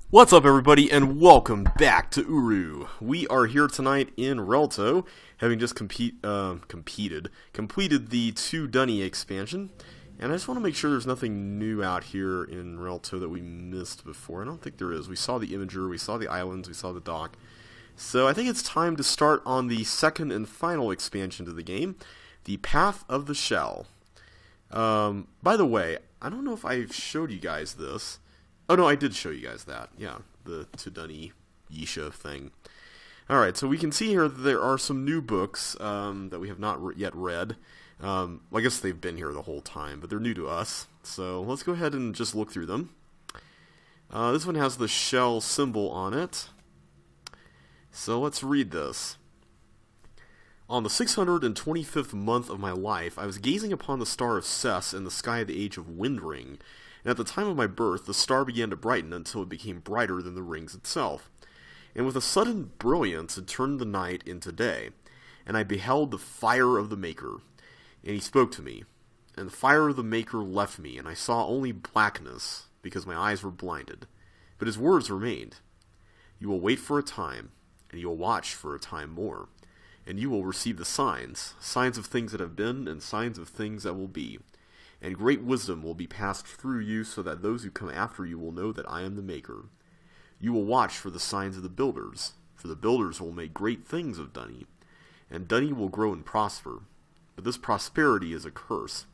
What's up, everybody, and welcome back to Uru. We are here tonight in Relto, having just completed the 2 Dunny expansion, and I just want to make sure there's nothing new out here in Relto that we missed before. I don't think there is. We saw the Imager, we saw the islands, we saw the dock. So I think it's time to start on the second and final expansion to the game, the Path of the Shell. By the way, I don't know if I showed you guys this. Oh, no, I did show you guys that. Yeah, the Tudunni Yisha thing. Alright, so we can see here that there are some new books that we have not yet read. Well, I guess they've been here the whole time, but they're new to us. So let's go ahead and just look through them. This one has the shell symbol on it. So let's read this. On the 625th month of my life, I was gazing upon the star of Cess in the sky of the age of Windring. And at the time of my birth, the star began to brighten until it became brighter than the rings itself. And with a sudden brilliance it turned the night into day. And I beheld the fire of the Maker. And he spoke to me. And the fire of the Maker left me, and I saw only blackness, because my eyes were blinded. But his words remained. You will wait for a time, and you will watch for a time more. And you will receive the signs, signs of things that have been, and signs of things that will be. And great wisdom will be passed through you, so that those who come after you will know that I am the Maker. You will watch for the signs of the builders, for the builders will make great things of Dunny, and Dunny will grow and prosper. But this prosperity is a curse,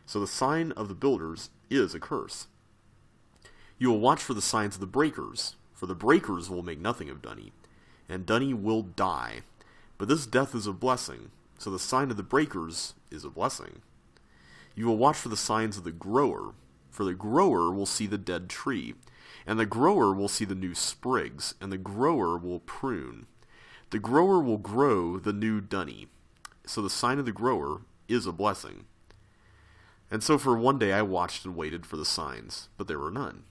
so the sign of the builders is a curse. You will watch for the signs of the breakers, for the breakers will make nothing of Dunny, and Dunny will die. But this death is a blessing, so the sign of the breakers is a blessing. You will watch for the signs of the grower, for the grower will see the dead tree, and the grower will see the new sprigs, and the grower will prune. The grower will grow the new Dunny, so the sign of the grower is a blessing. And so for 1 day I watched and waited for the signs, but there were none.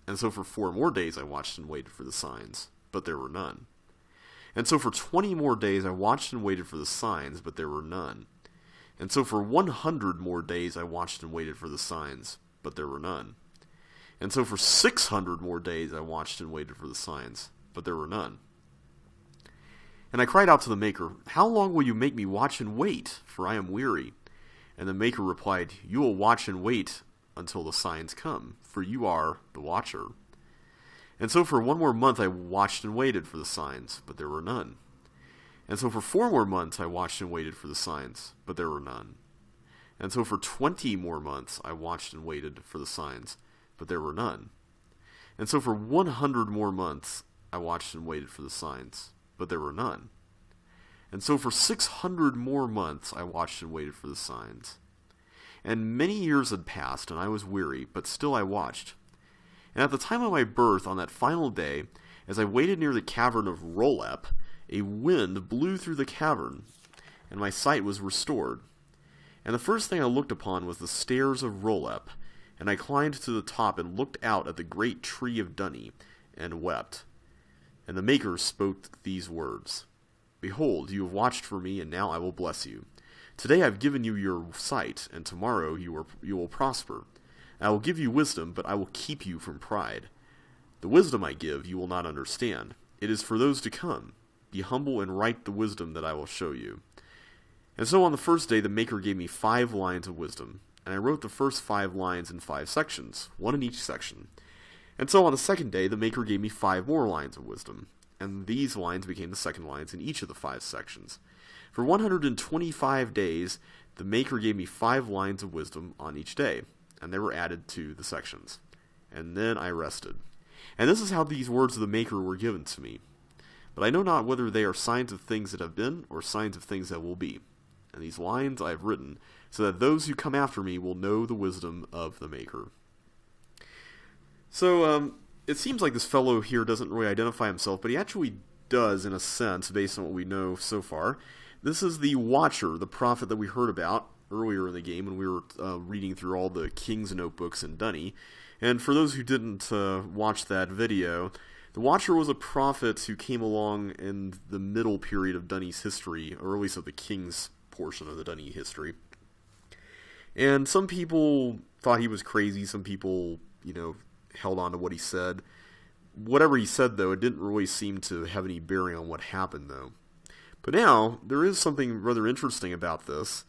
And so for 4 more days I watched and waited for the signs, but there were none. And so for 20 more days I watched and waited for the signs, but there were none. And so for 100 more days I watched and waited for the signs, but there were none. And so for 600 more days I watched and waited for the signs, but there were none. And I cried out to the Maker, How long will you make me watch and wait? For I am weary. And the Maker replied, You will watch and wait until the signs come, for you are the watcher. And so for 1 more month I watched and waited for the signs, but there were none. And so for 4 more months I watched and waited for the signs, but there were none. And so for 20 more months I watched and waited for the signs, but there were none. And so for 100 more months I watched and waited for the signs, but there were none. And so for 600 more months I watched and waited for the signs. And many years had passed, and I was weary, but still I watched. And at the time of my birth, on that final day, as I waited near the cavern of Rolep, a wind blew through the cavern, and my sight was restored. And the first thing I looked upon was the stairs of Rolep, and I climbed to the top and looked out at the great tree of Dunny, and wept. And the Maker spoke these words, Behold, you have watched for me, and now I will bless you. Today I have given you your sight, and tomorrow you will prosper. I will give you wisdom, but I will keep you from pride. The wisdom I give you will not understand. It is for those to come. Be humble and write the wisdom that I will show you. And so on the first day the Maker gave me 5 lines of wisdom, and I wrote the first 5 lines in 5 sections, 1 in each section. And so on the second day the Maker gave me 5 more lines of wisdom, and these lines became the second lines in each of the 5 sections. For 125 days the Maker gave me 5 lines of wisdom on each day, and they were added to the sections. And then I rested. And this is how these words of the Maker were given to me. But I know not whether they are signs of things that have been, or signs of things that will be. And these lines I have written, so that those who come after me will know the wisdom of the Maker. So, it seems like this fellow here doesn't really identify himself, but he actually does in a sense, based on what we know so far. This is the Watcher, the prophet that we heard about earlier in the game when we were reading through all the King's Notebooks in Dunny. And for those who didn't watch that video, the Watcher was a prophet who came along in the middle period of Dunny's history, or at least of the King's portion of the Dunny history. And some people thought he was crazy, some people, held on to what he said. whatever he said, though, it didn't really seem to have any bearing on what happened, though. But now, there is something rather interesting about this.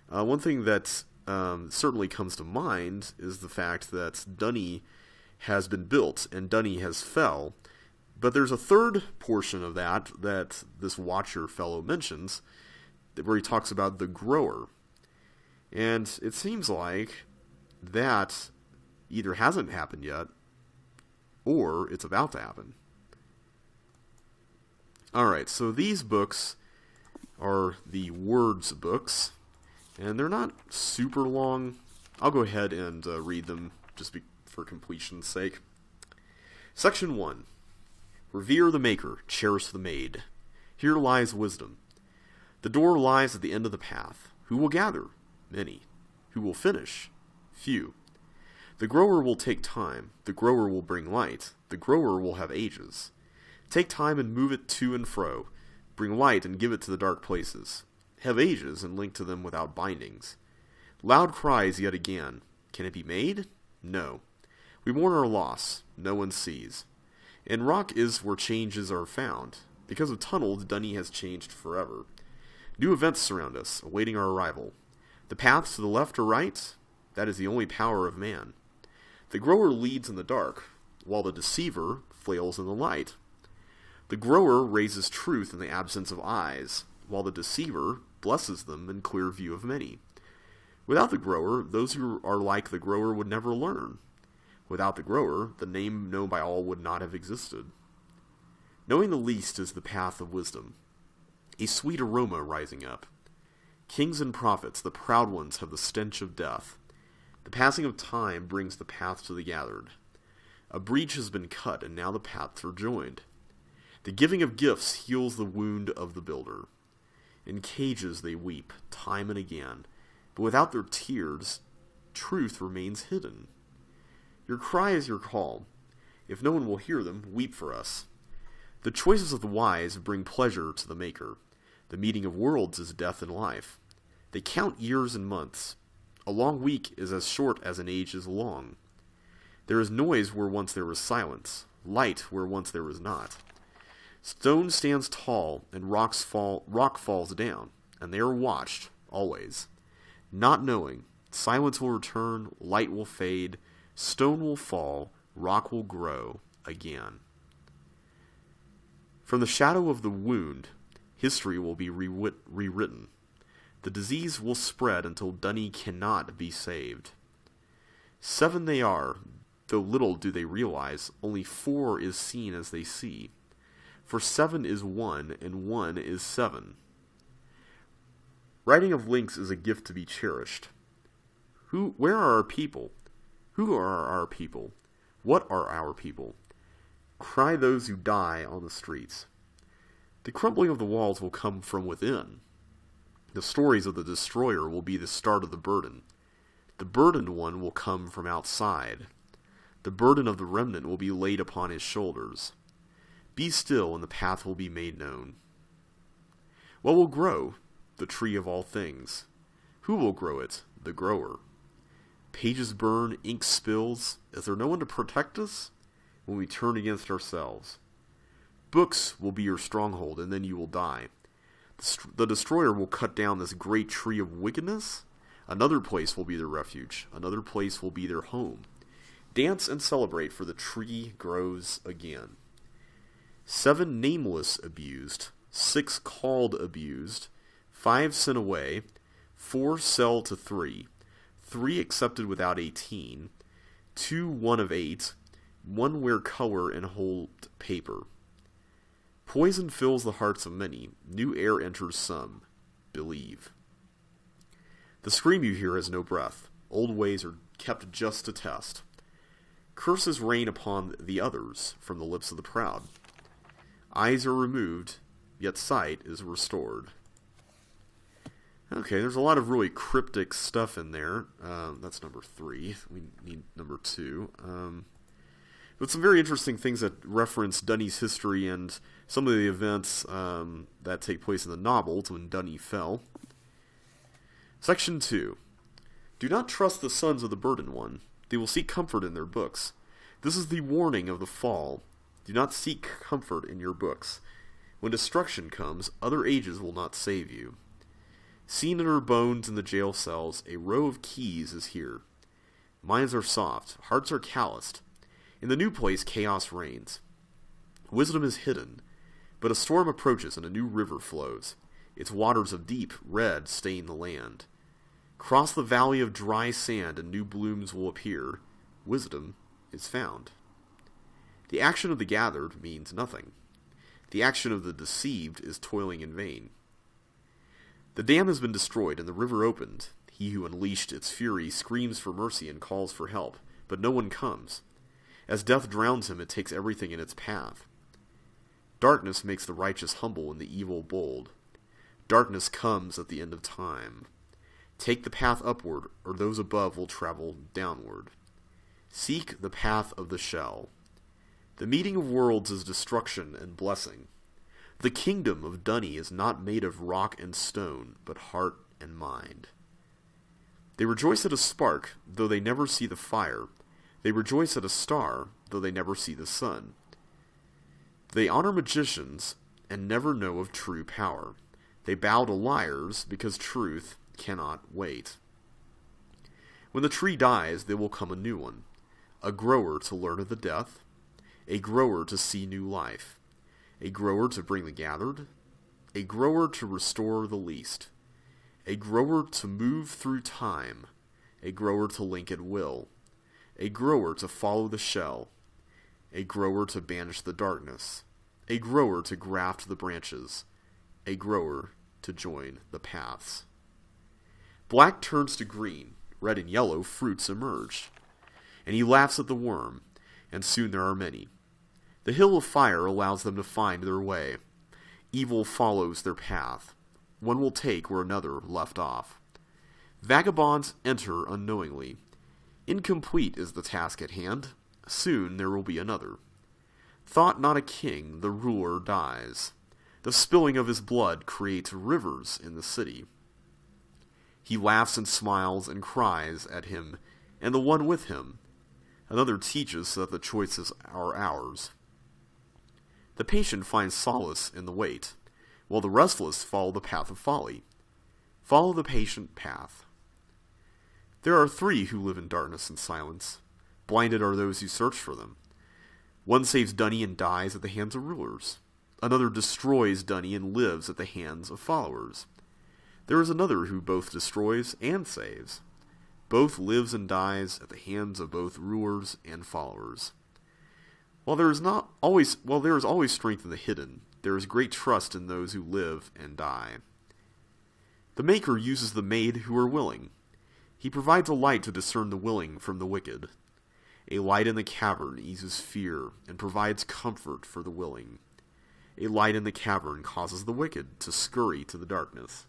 One thing that certainly comes to mind is the fact that Dunny has been built, and Dunny has fell. But there's a third portion of that this Watcher fellow mentions, where he talks about the grower. And it seems like that either hasn't happened yet, or it's about to happen. Alright, so these books are the words books, and they're not super long. I'll go ahead and read them just for completion's sake. Section 1. Revere the maker, cherish the made. Here lies wisdom. The door lies at the end of the path. Who will gather? Many. Who will finish? Few. The grower will take time. The grower will bring light. The grower will have ages. Take time and move it to and fro. Bring light and give it to the dark places. Have ages and link to them without bindings. Loud cries yet again. Can it be made? No. We mourn our loss. No one sees. And rock is where changes are found. Because of tunnels, Dunny has changed forever. New events surround us, awaiting our arrival. The paths to the left or right? That is the only power of man. The grower leads in the dark, while the deceiver flails in the light. The grower raises truth in the absence of eyes, while the deceiver blesses them in clear view of many. Without the grower, those who are like the grower would never learn. Without the grower, the name known by all would not have existed. Knowing the least is the path of wisdom, a sweet aroma rising up. Kings and prophets, the proud ones, have the stench of death. The passing of time brings the paths to the gathered. A breach has been cut, and now the paths are joined. The giving of gifts heals the wound of the builder. In cages they weep, time and again, but without their tears, truth remains hidden. Your cry is your call. If no one will hear them, weep for us. The choices of the wise bring pleasure to the Maker. The meeting of worlds is death and life. They count years and months. A long week is as short as an age is long. There is noise where once there was silence, light where once there was not. Stone stands tall, and rock falls down, and they are watched, always. Not knowing, silence will return, light will fade, stone will fall, rock will grow again. From the shadow of the wound, history will be rewritten. The disease will spread until Dunny cannot be saved. 7 they are, though little do they realize, only 4 is seen as they see. For 7 is 1, and 1 is 7. Writing of links is a gift to be cherished. Where are our people? Who are our people? What are our people? Cry those who die on the streets. The crumbling of the walls will come from within. The stories of the destroyer will be the start of the burden. The burdened one will come from outside. The burden of the remnant will be laid upon his shoulders. Be still, and the path will be made known. What will grow? The tree of all things. Who will grow it? The grower. Pages burn, ink spills. Is there no one to protect us when we turn against ourselves? Books will be your stronghold, and then you will die. The destroyer will cut down this great tree of wickedness. Another place will be their refuge. Another place will be their home. Dance and celebrate, for the tree grows again. 7 nameless abused, 6 called abused, 5 sent away, 4 sell to 3, 3 accepted without 18, 2 1 of 8, 1 wear color and hold paper. Poison fills the hearts of many, new air enters some. Believe. The scream you hear has no breath. Old ways are kept just to test. Curses rain upon the others from the lips of the proud. Eyes are removed, yet sight is restored. Okay, there's a lot of really cryptic stuff in there. That's number 3. We need number 2. But some very interesting things that reference Dunny's history and some of the events that take place in the novels when Dunny fell. Section 2. Do not trust the sons of the burdened one. They will seek comfort in their books. This is the warning of the fall. Do not seek comfort in your books. When destruction comes, other ages will not save you. Seen in her bones in the jail cells, a row of keys is here. Minds are soft, hearts are calloused. In the new place, chaos reigns. Wisdom is hidden, but a storm approaches and a new river flows. Its waters of deep red stain the land. Cross the valley of dry sand and new blooms will appear. Wisdom is found. The action of the gathered means nothing. The action of the deceived is toiling in vain. The dam has been destroyed and the river opened. He who unleashed its fury screams for mercy and calls for help, but no one comes. As death drowns him, it takes everything in its path. Darkness makes the righteous humble and the evil bold. Darkness comes at the end of time. Take the path upward, or those above will travel downward. Seek the path of the shell. The meeting of worlds is destruction and blessing. The kingdom of Dunny is not made of rock and stone, but heart and mind. They rejoice at a spark, though they never see the fire. They rejoice at a star, though they never see the sun. They honor magicians and never know of true power. They bow to liars because truth cannot wait. When the tree dies, there will come a new one, a grower to learn of the death, a grower to see new life, a grower to bring the gathered, a grower to restore the least, a grower to move through time, a grower to link at will, a grower to follow the shell, a grower to banish the darkness, a grower to graft the branches, a grower to join the paths. Black turns to green, red and yellow fruits emerge, and he laughs at the worm, and soon there are many. The hill of fire allows them to find their way. Evil follows their path. One will take where another left off. Vagabonds enter unknowingly. Incomplete is the task at hand. Soon there will be another. Thought not a king, the ruler dies. The spilling of his blood creates rivers in the city. He laughs and smiles and cries at him, and the one with him. Another teaches that the choices are ours. The patient finds solace in the wait, while the restless follow the path of folly. Follow the patient path. There are three who live in darkness and silence. Blinded are those who search for them. One saves Dunny and dies at the hands of rulers. Another destroys Dunny and lives at the hands of followers. There is another who both destroys and saves. Both lives and dies at the hands of both rulers and followers. While there is always strength in the hidden, there is great trust in those who live and die. The Maker uses the made who are willing. He provides a light to discern the willing from the wicked. A light in the cavern eases fear and provides comfort for the willing. A light in the cavern causes the wicked to scurry to the darkness.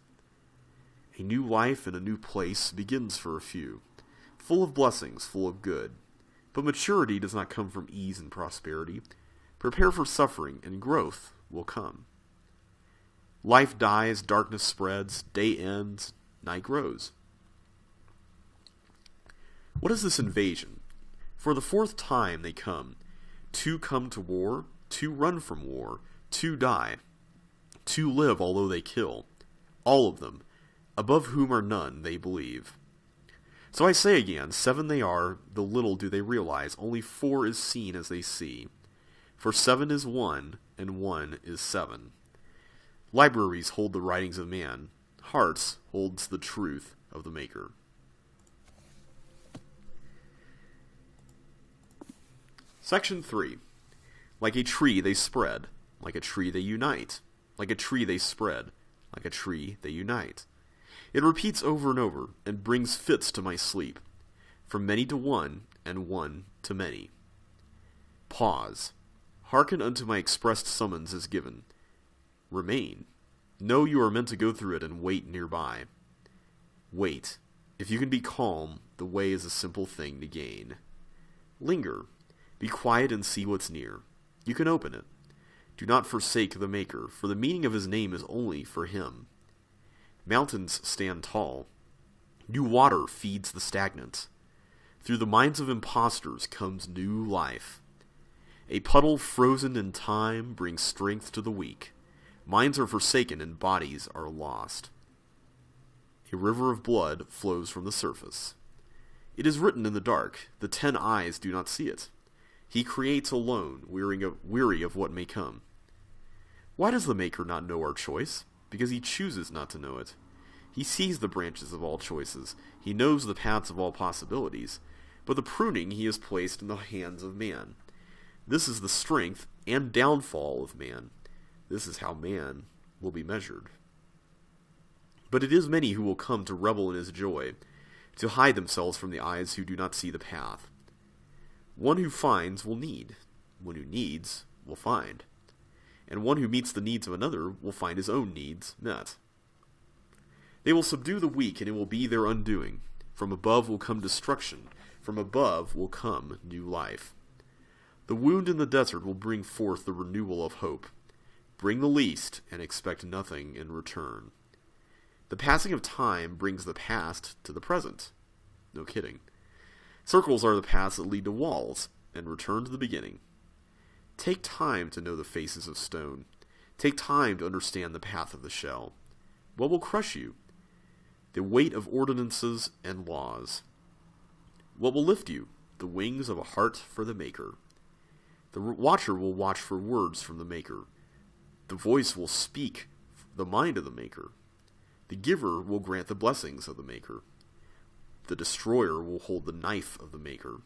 A new life in a new place begins for a few, full of blessings, full of good. But maturity does not come from ease and prosperity. Prepare for suffering, and growth will come. Life dies, darkness spreads, day ends, night grows. What is this invasion? For the fourth time they come. 2 come to war, 2 run from war, 2 die. 2 live although they kill. All of them, above whom are none, they believe. So I say again, 7 they are, though little do they realize, only 4 is seen as they see. For 7 is 1, and 1 is 7. Libraries hold the writings of man, hearts holds the truth of the Maker. Section 3. Like a tree they spread, like a tree they unite, like a tree they spread, like a tree they unite. It repeats over and over, and brings fits to my sleep, from many to one, and one to many. Pause. Hearken unto my expressed summons is given. Remain. Know you are meant to go through it and wait nearby. Wait. If you can be calm, the way is a simple thing to gain. Linger. Be quiet and see what's near. You can open it. Do not forsake the Maker, for the meaning of his name is only for him. Mountains stand tall. New water feeds the stagnant. Through the minds of impostors comes new life. A puddle frozen in time brings strength to the weak. Minds are forsaken and bodies are lost. A river of blood flows from the surface. It is written in the dark, the 10 eyes do not see it. He creates alone, weary of what may come. Why does the Maker not know our choice? Because he chooses not to know it. He sees the branches of all choices. He knows the paths of all possibilities. But the pruning he has placed in the hands of man. This is the strength and downfall of man. This is how man will be measured. But it is many who will come to revel in his joy, to hide themselves from the eyes who do not see the path. One who finds will need. One who needs will find. And one who meets the needs of another will find his own needs met. They will subdue the weak, and it will be their undoing. From above will come destruction. From above will come new life. The wound in the desert will bring forth the renewal of hope. Bring the least, and expect nothing in return. The passing of time brings the past to the present. No kidding. Circles are the paths that lead to walls, and return to the beginning. Take time to know the faces of stone. Take time to understand the path of the shell. What will crush you? The weight of ordinances and laws. What will lift you? The wings of a heart for the Maker. The watcher will watch for words from the Maker. The voice will speak the mind of the Maker. The giver will grant the blessings of the Maker. The destroyer will hold the knife of the Maker.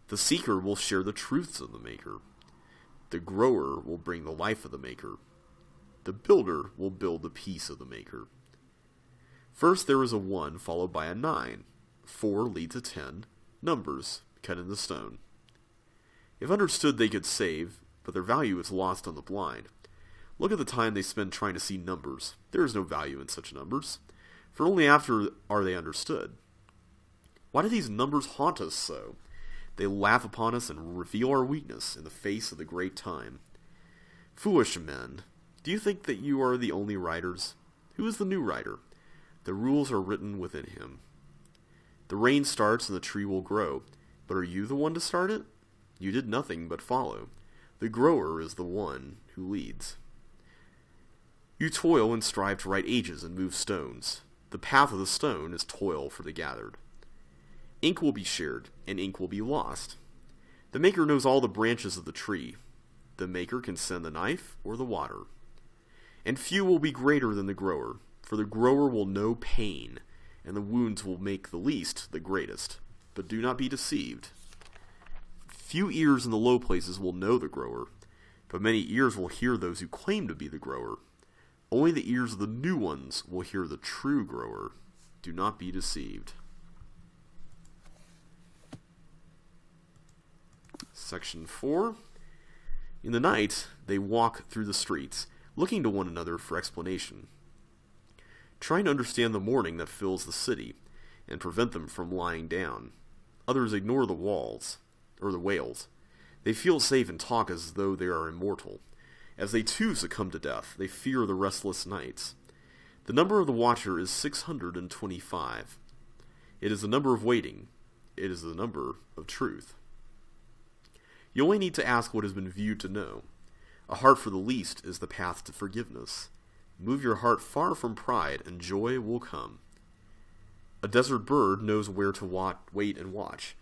The seeker will share the truths of the Maker. The grower will bring the life of the Maker. The builder will build the peace of the Maker. First there is a 1 followed by a 9. 4 lead to 10. Numbers cut in the stone. If understood they could save, but their value is lost on the blind. Look at the time they spend trying to see numbers. There is no value in such numbers, for only after are they understood. Why do these numbers haunt us so? They laugh upon us and reveal our weakness in the face of the great time. Foolish men, do you think that you are the only writers? Who is the new writer? The rules are written within him. The rain starts and the tree will grow, but are you the one to start it? You did nothing but follow. The grower is the one who leads. You toil and strive to write ages and move stones. The path of the stone is toil for the gathered. Ink will be shared, and ink will be lost. The Maker knows all the branches of the tree. The Maker can send the knife or the water. And few will be greater than the grower, for the grower will know pain, and the wounds will make the least the greatest. But do not be deceived. Few ears in the low places will know the grower, but many ears will hear those who claim to be the grower. Only the ears of the new ones will hear the true grower. Do not be deceived. Section 4. In the night, they walk through the streets, looking to one another for explanation, trying to understand the mourning that fills the city, and prevent them from lying down. Others ignore the wails. They feel safe and talk as though they are immortal. As they too succumb to death, they fear the restless nights. The number of the watcher is 625. It is the number of waiting. It is the number of truth. You only need to ask what has been viewed to know. A heart for the least is the path to forgiveness. Move your heart far from pride, and joy will come. A desert bird knows where to wait and watch.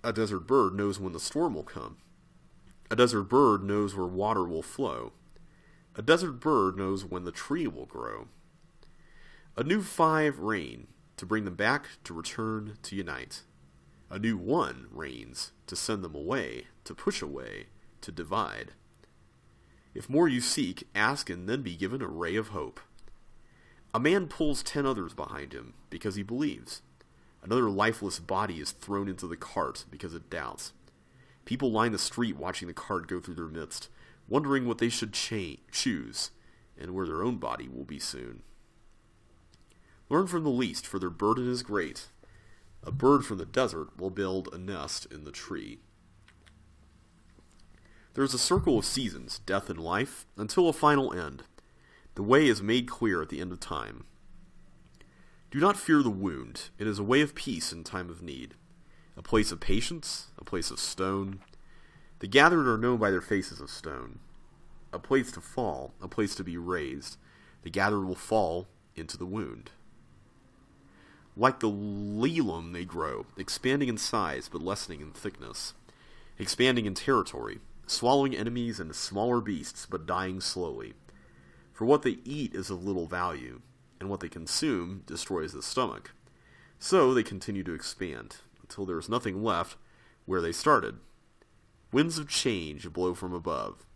A desert bird knows when the storm will come. A desert bird knows where water will flow. A desert bird knows when the tree will grow. A new 5 reign, to bring them back, to return, to unite. A new 1 reigns, to send them away, to push away, to divide. If more you seek, ask and then be given a ray of hope. A man pulls 10 others behind him, because he believes. Another lifeless body is thrown into the cart, because it doubts. People line the street watching the cart go through their midst, wondering what they should choose, and where their own body will be soon. Learn from the least, for their burden is great. A bird from the desert will build a nest in the tree. There is a circle of seasons, death and life, until a final end. The way is made clear at the end of time. Do not fear the wound. It is a way of peace in time of need. A place of patience, a place of stone, The gathered are known by their faces of stone. A place to fall, a place to be raised. The gathered will fall into the wound. Like the lelum they grow, expanding in size but lessening in thickness, expanding in territory, swallowing enemies and smaller beasts but dying slowly. For what they eat is of little value, and what they consume destroys the stomach. So they continue to expand, until there is nothing left where they started. Winds of change blow from above.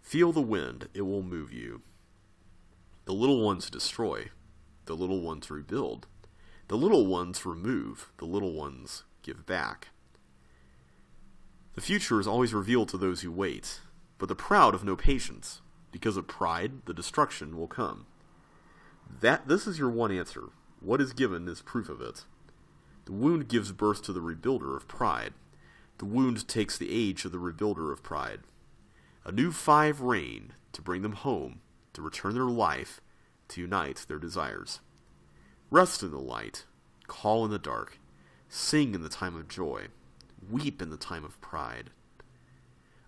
Feel the wind, it will move you. The little ones destroy, the little ones rebuild. The little ones remove, the little ones give back. The future is always revealed to those who wait, but the proud have no patience. Because of pride, the destruction will come. This is your one answer. What is given is proof of it. The wound gives birth to the rebuilder of pride. The wound takes the age of the rebuilder of pride. A new 5 reign to bring them home, to return their life, to unite their desires. Rest in the light, call in the dark, sing in the time of joy, weep in the time of pride.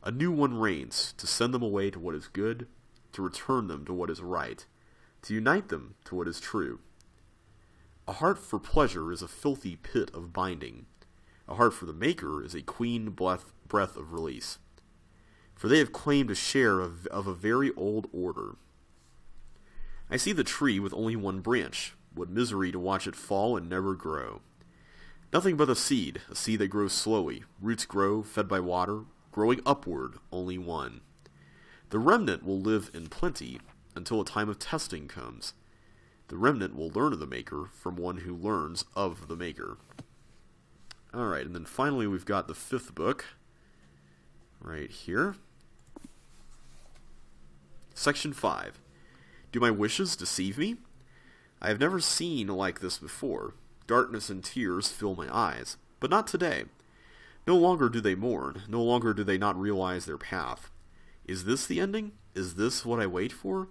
A new one reigns to send them away to what is good, to return them to what is right, to unite them to what is true. A heart for pleasure is a filthy pit of binding. A heart for the Maker is a clean breath of release. For they have claimed a share of a very old order. I see the tree with only one branch. What misery to watch it fall and never grow. Nothing but a seed that grows slowly. Roots grow, fed by water, growing upward, only one. The remnant will live in plenty until a time of testing comes. The remnant will learn of the Maker from one who learns of the Maker. Alright, and then finally we've got the 5th book, right here. Section 5. Do my wishes deceive me? I have never seen like this before. Darkness and tears fill my eyes, but not today. No longer do they mourn, no longer do they not realize their path. Is this the ending? Is this what I wait for?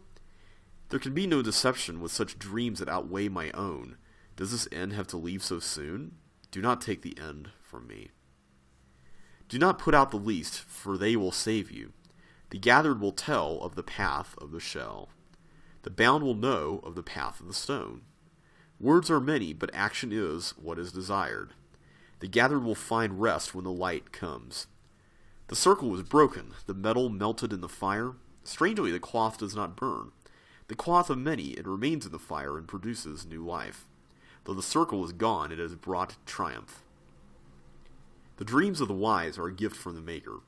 There can be no deception with such dreams that outweigh my own. Does this end have to leave so soon? Do not take the end from me. Do not put out the least, for they will save you. The gathered will tell of the path of the shell. The bound will know of the path of the stone. Words are many, but action is what is desired. The gathered will find rest when the light comes. The circle was broken, the metal melted in the fire. Strangely, the cloth does not burn. The cloth of many, it remains in the fire and produces new life. Though the circle is gone, it has brought triumph. The dreams of the wise are a gift from the Maker.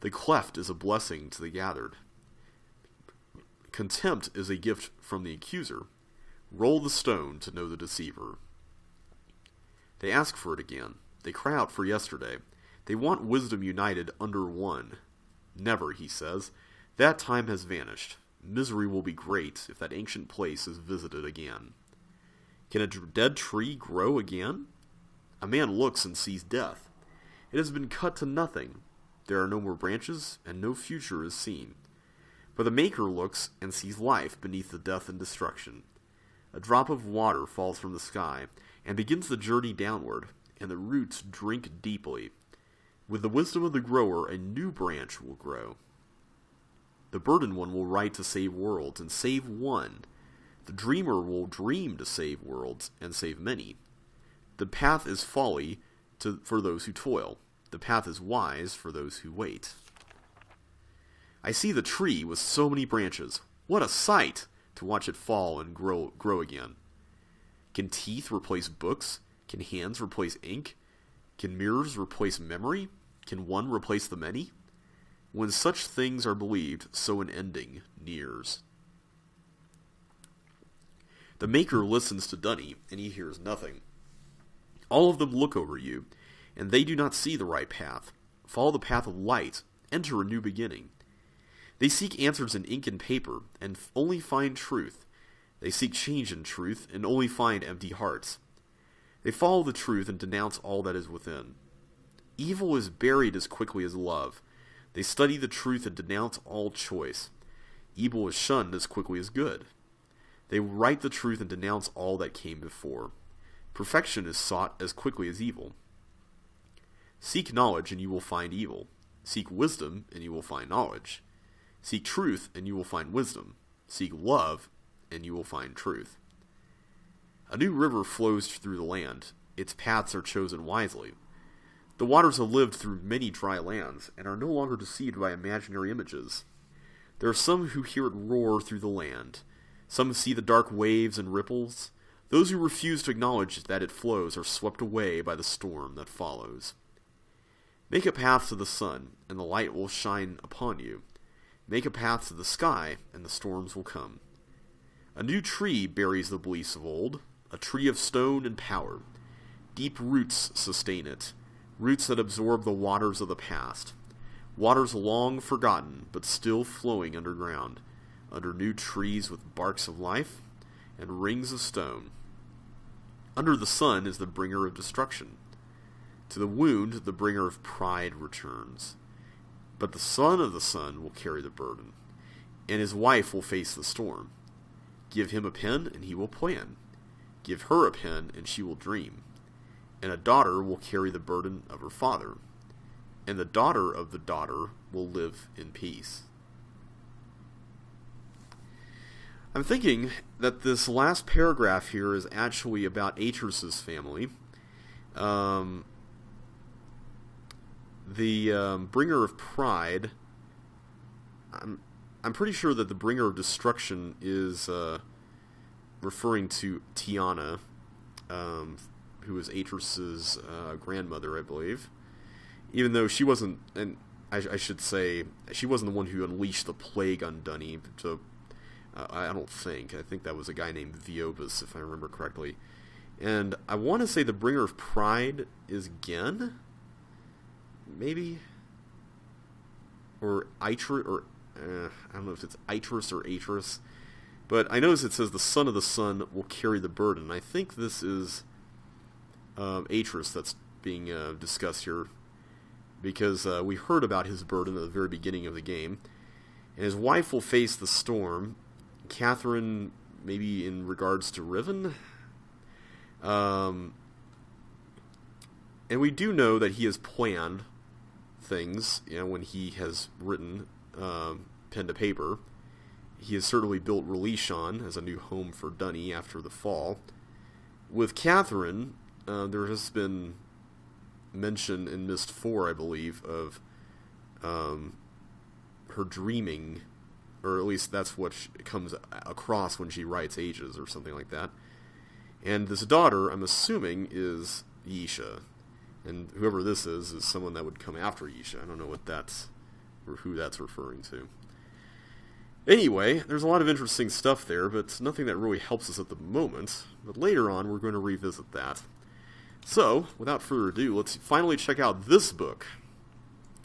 The cleft is a blessing to the gathered. Contempt is a gift from the accuser. Roll the stone to know the deceiver. They ask for it again. They cry out for yesterday. They want wisdom united under one. Never, he says. That time has vanished. Misery will be great if that ancient place is visited again. Can a dead tree grow again? A man looks and sees death. It has been cut to nothing. There are no more branches, and no future is seen. But the Maker looks and sees life beneath the death and destruction. A drop of water falls from the sky, and begins the journey downward, and the roots drink deeply. With the wisdom of the grower, a new branch will grow. The burdened one will write to save worlds, and save one. The dreamer will dream to save worlds, and save many. The path is folly for those who toil. The path is wise for those who wait. I see the tree with so many branches. What a sight to watch it fall and grow again. Can teeth replace books? Can hands replace ink? Can mirrors replace memory? Can one replace the many? When such things are believed, so an ending nears. The Maker listens to Dunny, and he hears nothing. All of them look over you, and they do not see the right path. Follow the path of light, enter a new beginning. They seek answers in ink and paper, and only find truth. They seek change in truth, and only find empty hearts. They follow the truth and denounce all that is within. Evil is buried as quickly as love. They study the truth and denounce all choice. Evil is shunned as quickly as good. They write the truth and denounce all that came before. Perfection is sought as quickly as evil. Seek knowledge and you will find evil. Seek wisdom, and you will find knowledge. Seek truth, and you will find wisdom. Seek love, and you will find truth. A new river flows through the land. Its paths are chosen wisely. The waters have lived through many dry lands, and are no longer deceived by imaginary images. There are some who hear it roar through the land. Some see the dark waves and ripples. Those who refuse to acknowledge that it flows are swept away by the storm that follows. Make a path to the sun, and the light will shine upon you. Make a path to the sky, and the storms will come. A new tree buries the beliefs of old, a tree of stone and power. Deep roots sustain it, roots that absorb the waters of the past. Waters long forgotten, but still flowing underground, under new trees with barks of life and rings of stone. Under the sun is the bringer of destruction. To the wound, the bringer of pride returns. But the son of the sun will carry the burden, and his wife will face the storm. Give him a pen, and he will plan. Give her a pen, and she will dream. And a daughter will carry the burden of her father, and the daughter of the daughter will live in peace. I'm thinking that this last paragraph here is actually about Atreus' family. The bringer of pride, I'm pretty sure that the bringer of destruction is referring to Tiana, who was Atreus' grandmother, I believe. Even though she wasn't, and I should say, she wasn't the one who unleashed the plague on Dunny. So I don't think. I think that was a guy named Viobus, if I remember correctly. And I want to say the bringer of pride is Gen, maybe, or Itris, or I don't know if it's Itris or Atris. But I notice it says the son of the sun will carry the burden. I think this is Atreus that's being discussed here, because we heard about his burden at the very beginning of the game. And his wife will face the storm. Catherine, maybe in regards to Riven. And we do know that he has planned things, when he has written pen to paper. He has certainly built Relishon as a new home for Dunny after the fall. With Catherine, there has been mention in Mist 4, I believe, of her dreaming, or at least that's what comes across when she writes Ages or something like that. And this daughter, I'm assuming, is Yisha. And whoever this is someone that would come after Yisha. I don't know what that's, or who that's referring to. Anyway, there's a lot of interesting stuff there, but nothing that really helps us at the moment. But later on, we're going to revisit that. So, without further ado, let's finally check out this book.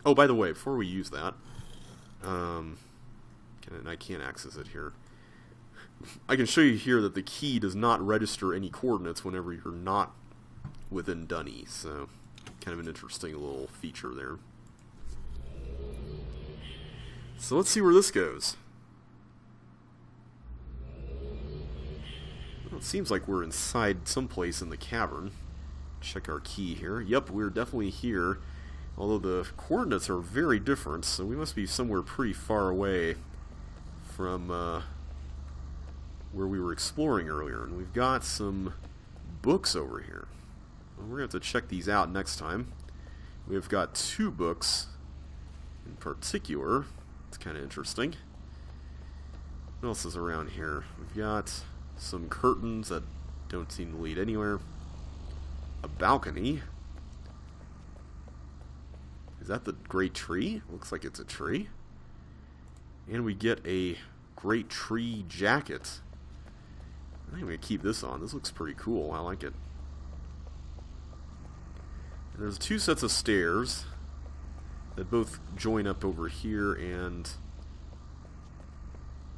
Oh, by the way, before we use that, I can't access it here. I can show you here that the key does not register any coordinates whenever you're not within Dunny, so kind of an interesting little feature there. So let's see where this goes. Well, it seems like we're inside someplace in the cavern. Check our key here. Yep, we're definitely here. Although the coordinates are very different, so we must be somewhere pretty far away from where we were exploring earlier. And we've got some books over here. Well, we're going to have to check these out next time. We've got 2 books in particular. It's kind of interesting. What else is around here? We've got some curtains that don't seem to lead anywhere. A balcony. Is that the great tree? Looks like it's a tree. And we get a great tree jacket. I think I'm going to keep this on. This looks pretty cool. I like it. And there's 2 sets of stairs that both join up over here and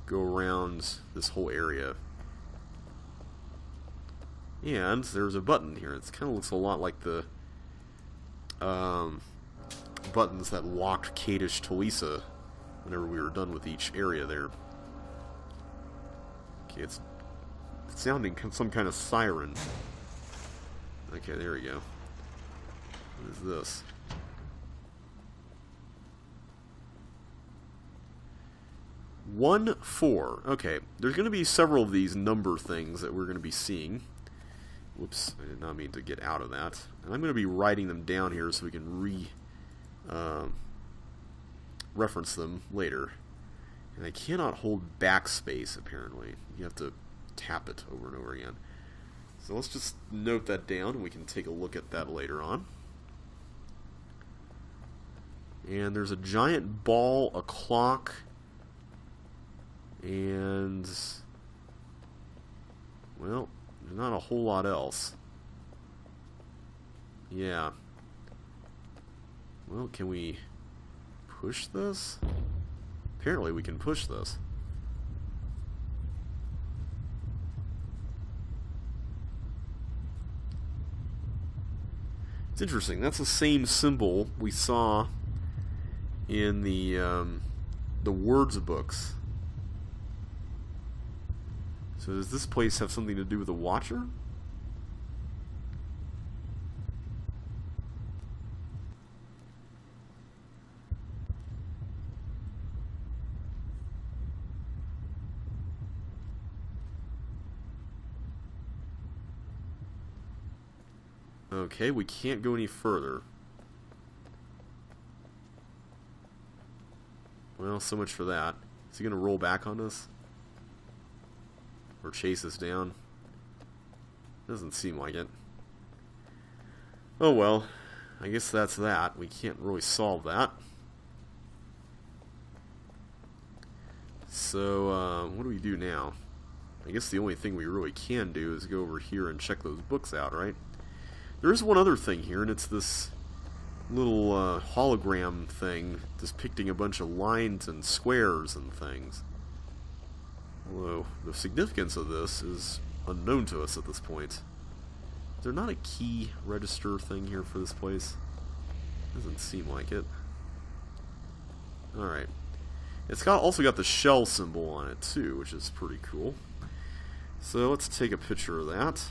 go around this whole area. And there's a button here. It kind of looks a lot like the buttons that locked Kadish Talisa whenever we were done with each area there. Okay, it's sounding some kind of siren. Okay, there we go. What is this? 1, 4. Okay, there's going to be several of these number things that we're going to be seeing. Whoops, I did not mean to get out of that. And I'm going to be writing them down here so we can reference them later. And I cannot hold backspace, apparently. You have to tap it over and over again. So let's just note that down, and we can take a look at that later on. And there's a giant ball, a clock, and, well, there's not a whole lot else. Yeah. Well, can we push this? Apparently we can push this. It's interesting. That's the same symbol we saw in the words books. So does this place have something to do with the Watcher? Okay, we can't go any further. Well, so much for that. Is he going to roll back on us? Or chase us down? Doesn't seem like it. Oh well, I guess that's that. We can't really solve that. So, what do we do now? I guess the only thing we really can do is go over here and check those books out, right? There is one other thing here, and it's this little hologram thing depicting a bunch of lines and squares and things. Although, the significance of this is unknown to us at this point. Is there not a key register thing here for this place? Doesn't seem like it. Alright. It's also got the shell symbol on it too, which is pretty cool. So let's take a picture of that.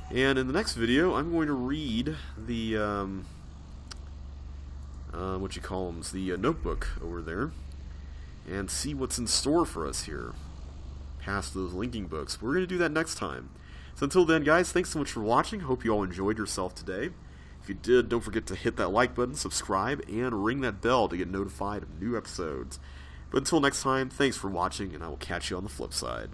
And in the next video, I'm going to read the, the notebook over there, and see what's in store for us here, past those linking books. We're going to do that next time. So until then, guys, thanks so much for watching. Hope you all enjoyed yourself today. If you did, don't forget to hit that like button, subscribe, and ring that bell to get notified of new episodes. But until next time, thanks for watching, and I will catch you on the flip side.